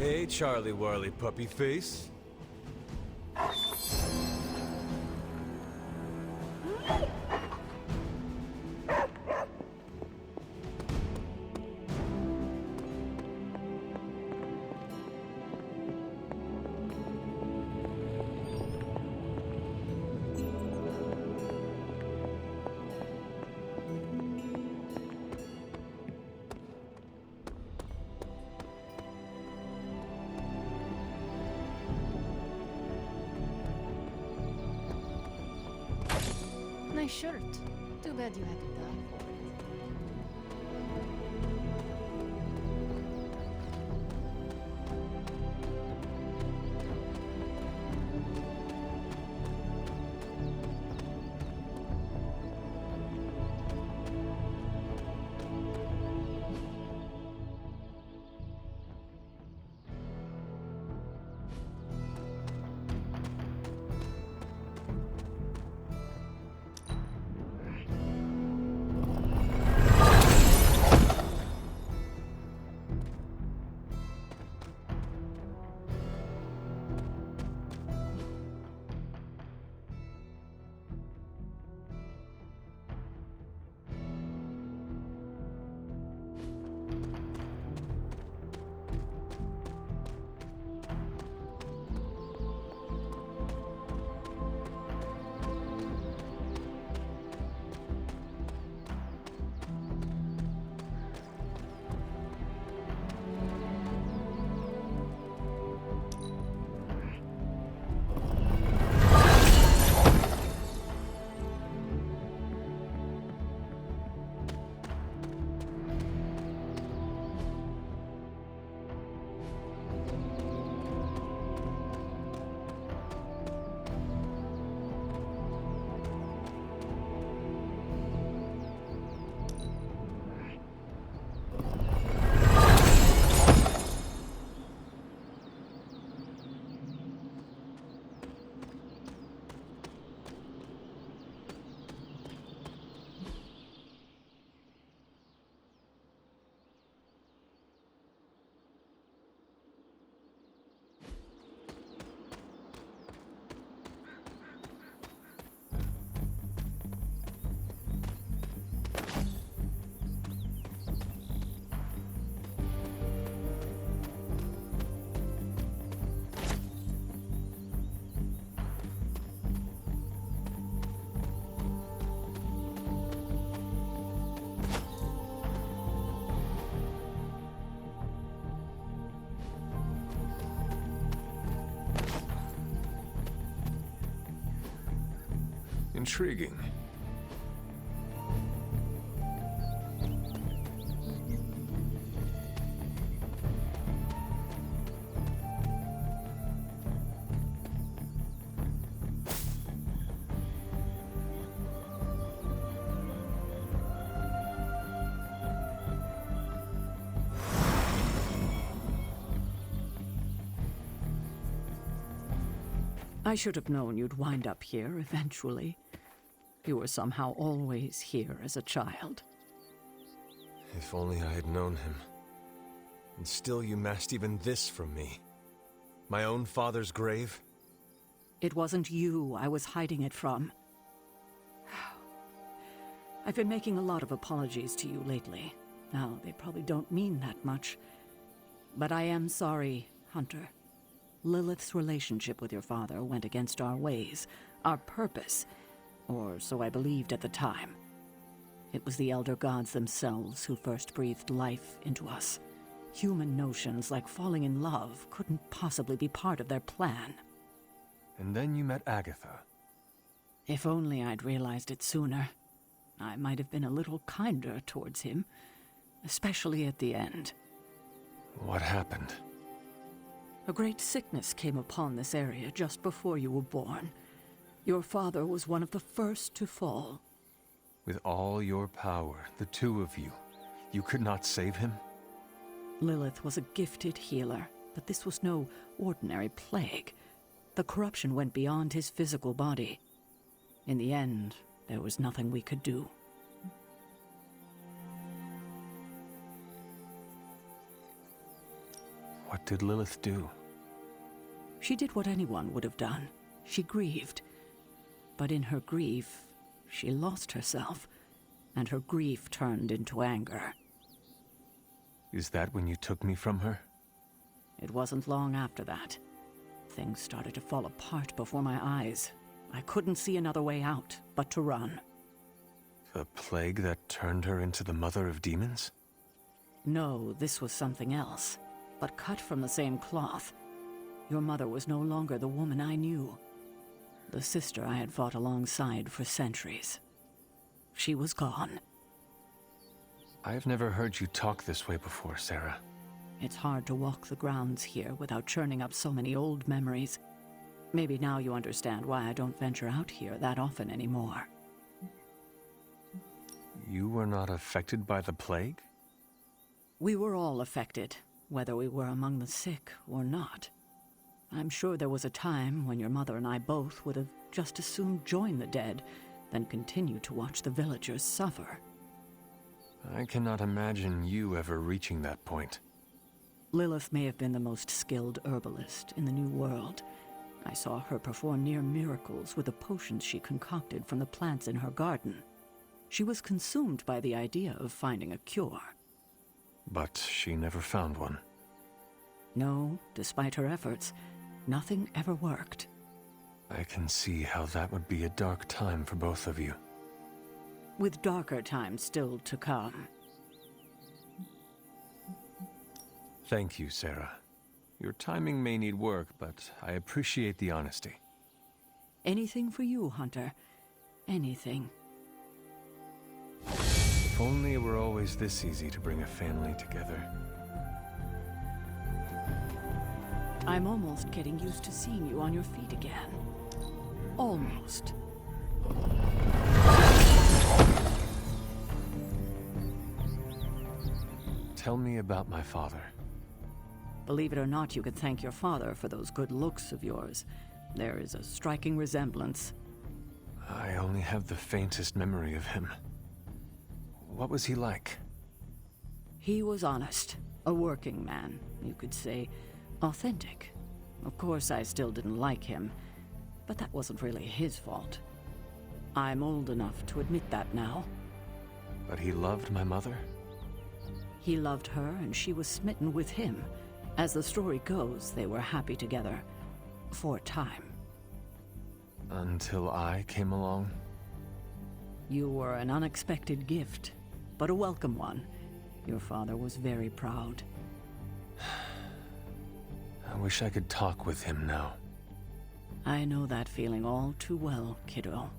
Hey, Charlie Warley puppy face. Nice shirt. Too bad you had to die for it. Intriguing. I should have known you'd wind up here eventually. You were somehow always here as a child. If only I had known him. And still you masked even this from me. My own father's grave? It wasn't you I was hiding it from. I've been making a lot of apologies to you lately. Now, they probably don't mean that much. But I am sorry, Hunter. Lilith's relationship with your father went against our ways, our purpose, or so I believed at the time. It was the Elder Gods themselves who first breathed life into us. Human notions like falling in love couldn't possibly be part of their plan. And then you met Agatha. If only I'd realized it sooner. I might have been a little kinder towards him, especially at the end. What happened? A great sickness came upon this area just before you were born. Your father was one of the first to fall. With all your power, the two of you, you could not save him? Lilith was a gifted healer, but this was no ordinary plague. The corruption went beyond his physical body. In the end, there was nothing we could do. What did Lilith do? She did what anyone would have done. She grieved. But in her grief, she lost herself, and her grief turned into anger. Is that when you took me from her? It wasn't long after that. Things started to fall apart before my eyes. I couldn't see another way out but to run. The plague that turned her into the mother of demons? No, this was something else, but cut from the same cloth. Your mother was no longer the woman I knew. The sister I had fought alongside for centuries. She was gone. I've never heard you talk this way before, Sarah. It's hard to walk the grounds here without churning up so many old memories. Maybe now you understand why I don't venture out here that often anymore. You were not affected by the plague? We were all affected, whether we were among the sick or not. I'm sure there was a time when your mother and I both would have just as soon joined the dead than continue to watch the villagers suffer. I cannot imagine you ever reaching that point. Lilith may have been the most skilled herbalist in the New World. I saw her perform near miracles with the potions she concocted from the plants in her garden. She was consumed by the idea of finding a cure. But she never found one. No, despite her efforts, nothing ever worked. I can see how that would be a dark time for both of you. With darker times still to come. Thank you, Sarah. Your timing may need work, but I appreciate the honesty. Anything for you, Hunter. Anything. If only it were always this easy to bring a family together. I'm almost getting used to seeing you on your feet again. Almost. Tell me about my father. Believe it or not, you could thank your father for those good looks of yours. There is a striking resemblance. I only have the faintest memory of him. What was he like? He was honest. A working man, you could say. Authentic. Of course, I still didn't like him, but that wasn't really his fault. I'm old enough to admit that now. But he loved my mother? He loved her, and she was smitten with him. As the story goes, they were happy together. For a time. Until I came along? You were an unexpected gift, but a welcome one. Your father was very proud. I wish I could talk with him now. I know that feeling all too well, kiddo.